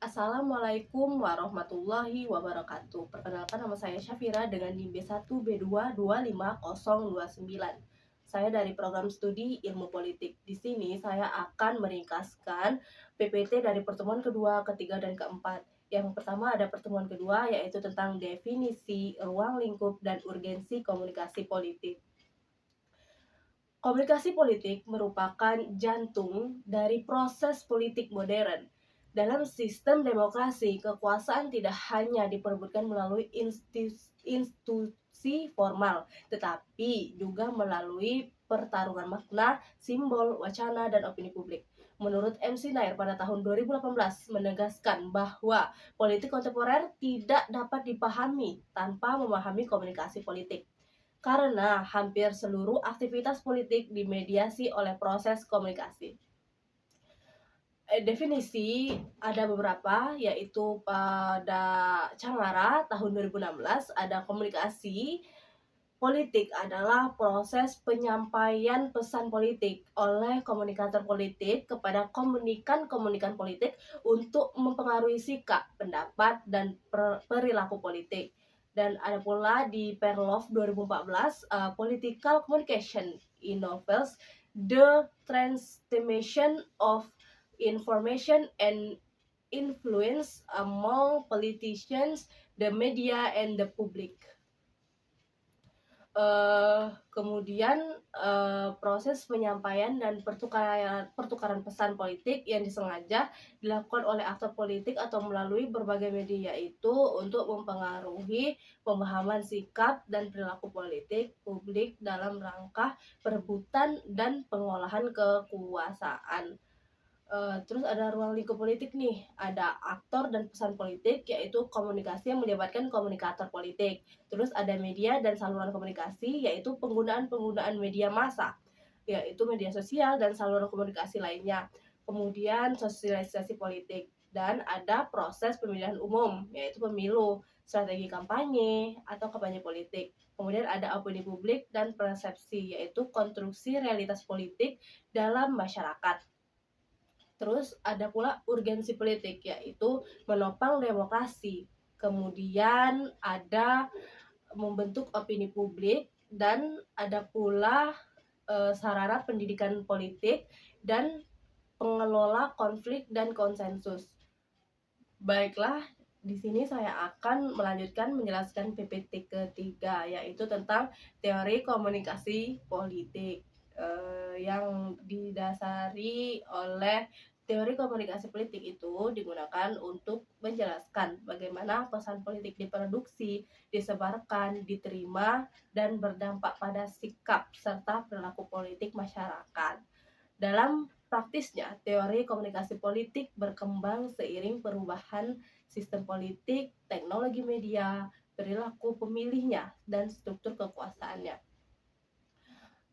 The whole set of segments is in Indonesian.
Assalamualaikum warahmatullahi wabarakatuh. Perkenalkan, nama saya Syafira dengan NIM B1B22509. Saya dari program studi Ilmu Politik. Di sini saya akan meringkaskan PPT dari pertemuan kedua, ketiga, dan keempat. Yang pertama ada pertemuan kedua, yaitu tentang definisi, ruang lingkup, dan urgensi komunikasi politik. Komunikasi politik merupakan jantung dari proses politik modern. Dalam sistem demokrasi, kekuasaan tidak hanya diperebutkan melalui institusi formal, tetapi juga melalui pertarungan makna, simbol, wacana, dan opini publik. Menurut MC Nair pada tahun 2018 menegaskan bahwa politik kontemporer tidak dapat dipahami tanpa memahami komunikasi politik, karena hampir seluruh aktivitas politik dimediasi oleh proses komunikasi. Definisi ada beberapa, yaitu pada Cangara tahun 2016 ada komunikasi politik adalah proses penyampaian pesan politik oleh komunikator politik kepada komunikan politik untuk mempengaruhi sikap, pendapat, dan perilaku politik. Dan ada pula di Perlov 2014, Political Communication involves the transmission of information and influence among politicians, the media, and the public. Kemudian proses penyampaian dan pertukaran pesan politik yang disengaja dilakukan oleh aktor politik atau melalui berbagai media itu untuk mempengaruhi pemahaman sikap dan perilaku politik publik dalam rangka perebutan dan pengolahan kekuasaan. Terus ada ruang lingkup politik nih, ada aktor dan pesan politik, yaitu komunikasi yang melibatkan komunikator politik. Terus ada media dan saluran komunikasi, yaitu penggunaan media massa, yaitu media sosial dan saluran komunikasi lainnya. Kemudian sosialisasi politik, dan ada proses pemilihan umum, yaitu pemilu, strategi kampanye atau kampanye politik. Kemudian ada opini publik dan persepsi, yaitu konstruksi realitas politik dalam masyarakat. Terus ada pula urgensi politik, yaitu menopang demokrasi. Kemudian ada membentuk opini publik, dan ada pula sarana pendidikan politik dan pengelola konflik dan konsensus. Baiklah, di sini saya akan melanjutkan menjelaskan PPT ketiga, yaitu tentang teori komunikasi politik, yang didasari oleh teori komunikasi politik itu digunakan untuk menjelaskan bagaimana pesan politik diproduksi, disebarkan, diterima, dan berdampak pada sikap serta perilaku politik masyarakat. Dalam praktisnya, teori komunikasi politik berkembang seiring perubahan sistem politik, teknologi media, perilaku pemilihnya, dan struktur kekuasaannya.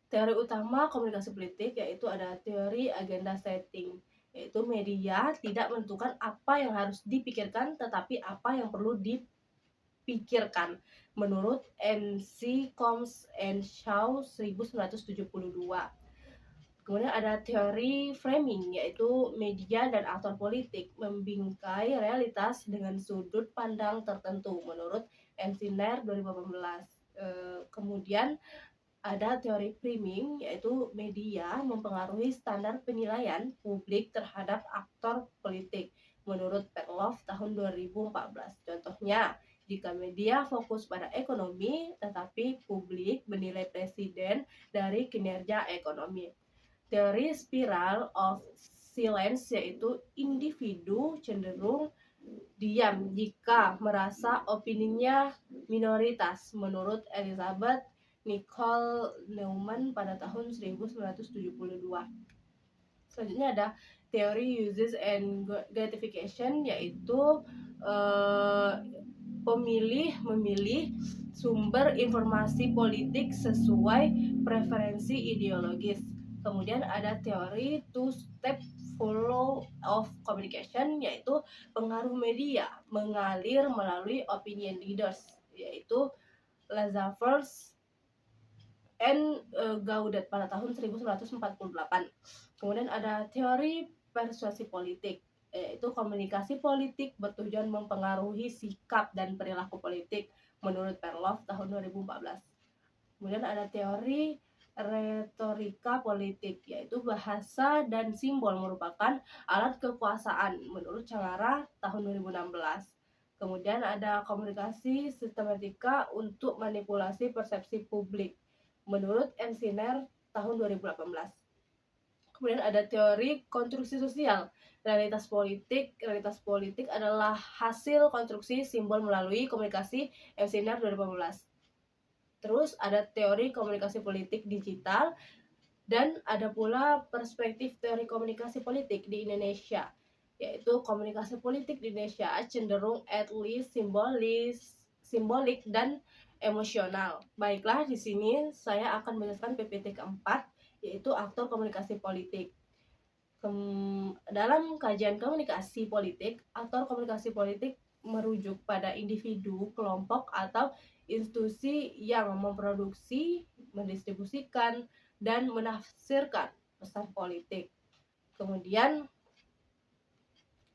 Teori utama komunikasi politik yaitu ada teori agenda setting, yaitu media tidak menentukan apa yang harus dipikirkan, tetapi apa yang perlu dipikirkan, menurut N.C. Combs and Shaw 1972. Kemudian ada teori framing, yaitu media dan aktor politik membingkai realitas dengan sudut pandang tertentu, menurut MC Nair 2018. Kemudian ada teori priming, yaitu media mempengaruhi standar penilaian publik terhadap aktor politik, menurut Perlov tahun 2014. Contohnya, jika media fokus pada ekonomi, tetapi publik menilai presiden dari kinerja ekonomi. Teori spiral of silence, yaitu individu cenderung diam jika merasa opininya minoritas, menurut Elizabeth Nicole Neumann pada tahun 1972. Selanjutnya ada teori uses and gratification, yaitu pemilih memilih sumber informasi politik sesuai preferensi ideologis. Kemudian ada teori two-step flow of communication, yaitu pengaruh media mengalir melalui opinion leaders, yaitu Lazarus and Gaudet pada tahun 1948. Kemudian ada teori persuasi politik, yaitu komunikasi politik bertujuan mempengaruhi sikap dan perilaku politik menurut Perloff tahun 2014. Kemudian ada teori retorika politik, yaitu bahasa dan simbol merupakan alat kekuasaan menurut Cangara tahun 2016. Kemudian ada komunikasi sistematika untuk manipulasi persepsi publik menurut Ensiner tahun 2018. Kemudian ada teori konstruksi sosial. Realitas politik adalah hasil konstruksi simbol melalui komunikasi Ensiner 2018. Terus ada teori komunikasi politik digital, dan ada pula perspektif teori komunikasi politik di Indonesia, yaitu komunikasi politik di Indonesia cenderung at least simbolik dan emosional. Baiklah, di sini saya akan menjelaskan PPT keempat, yaitu aktor komunikasi politik. Dalam kajian komunikasi politik, aktor komunikasi politik merujuk pada individu, kelompok, atau institusi yang memproduksi, mendistribusikan, dan menafsirkan pesan politik. Kemudian,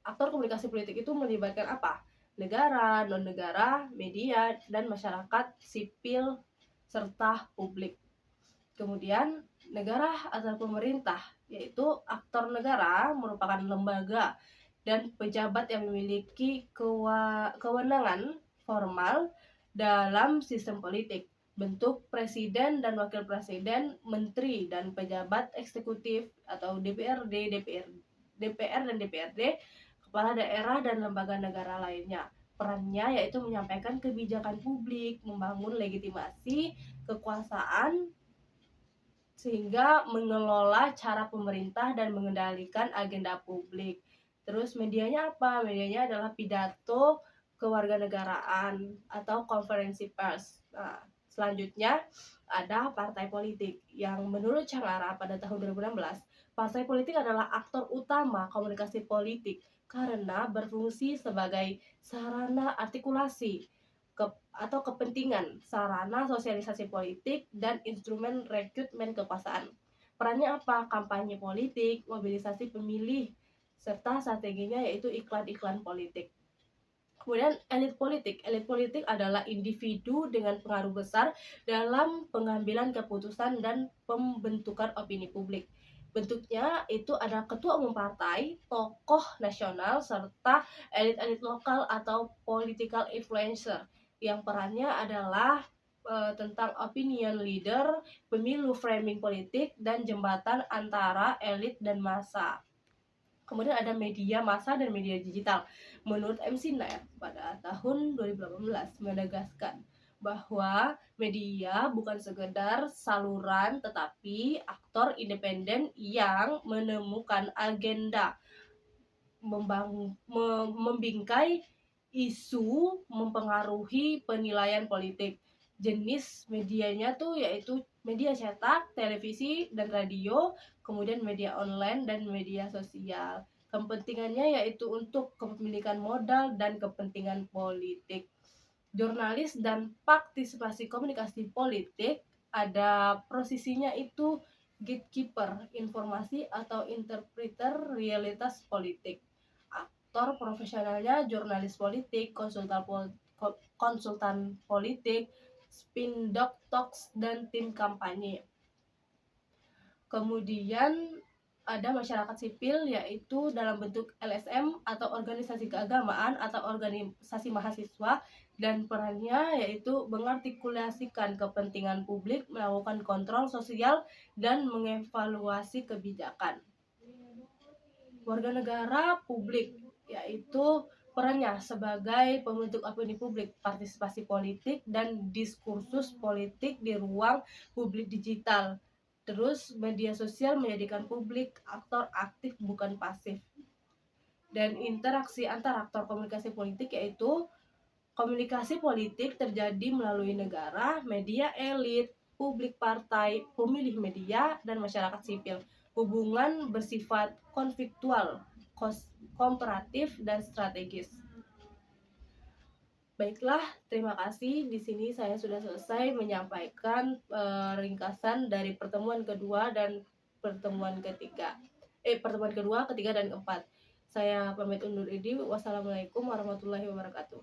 aktor komunikasi politik itu melibatkan apa? Negara, non-negara, media, dan masyarakat sipil, serta publik. Kemudian, negara atau pemerintah, yaitu aktor negara merupakan lembaga dan pejabat yang memiliki kewenangan formal dalam sistem politik. Bentuk presiden dan wakil presiden, menteri dan pejabat eksekutif atau DPRD, DPR dan DPRD, kepala daerah dan lembaga negara lainnya. Perannya yaitu menyampaikan kebijakan publik, membangun legitimasi kekuasaan, sehingga mengelola cara pemerintah dan mengendalikan agenda publik. Terus medianya apa? Medianya adalah pidato kewarganegaraan atau konferensi pers. Nah, selanjutnya ada partai politik yang menurut Cangara pada tahun 2016, partai politik adalah aktor utama komunikasi politik karena berfungsi sebagai sarana artikulasi atau kepentingan, sarana sosialisasi politik, dan instrumen rekrutmen kekuasaan. Perannya apa? Kampanye politik, mobilisasi pemilih, serta strateginya yaitu iklan-iklan politik. Kemudian elit politik. Elit politik adalah individu dengan pengaruh besar dalam pengambilan keputusan dan pembentukan opini publik. Bentuknya itu ada ketua umum partai, tokoh nasional, serta elit-elit lokal atau political influencer, yang perannya adalah tentang opinion leader, pemilu framing politik, dan jembatan antara elit dan massa. Kemudian ada media massa dan media digital. Menurut MC Nair pada tahun 2018 menegaskan bahwa media bukan sekedar saluran tetapi aktor independen yang menemukan agenda, membingkai isu, mempengaruhi penilaian politik. Jenis medianya tuh yaitu media cetak, televisi, dan radio, kemudian media online dan media sosial. Kepentingannya yaitu untuk kepemilikan modal dan kepentingan politik. Jurnalis dan partisipasi komunikasi politik, ada posisinya itu gatekeeper informasi atau interpreter realitas politik. Aktor profesionalnya jurnalis politik, konsultan politik, spin doctors, dan tim kampanye. Kemudian ada masyarakat sipil, yaitu dalam bentuk LSM atau organisasi keagamaan atau organisasi mahasiswa, dan perannya yaitu mengartikulasikan kepentingan publik, melakukan kontrol sosial, dan mengevaluasi kebijakan. Warga negara publik, yaitu perannya sebagai pembentuk opini publik, partisipasi politik, dan diskursus politik di ruang publik digital. Terus media sosial menjadikan publik aktor aktif bukan pasif. Dan interaksi antar aktor komunikasi politik, yaitu komunikasi politik terjadi melalui negara, media elit, publik partai, pemilih media, dan masyarakat sipil. Hubungan bersifat konfliktual, komparatif, dan strategis. Baiklah, terima kasih. Di sini saya sudah selesai menyampaikan ringkasan dari pertemuan kedua dan pertemuan ketiga, dan keempat. Saya pamit undur diri, wassalamualaikum warahmatullahi wabarakatuh.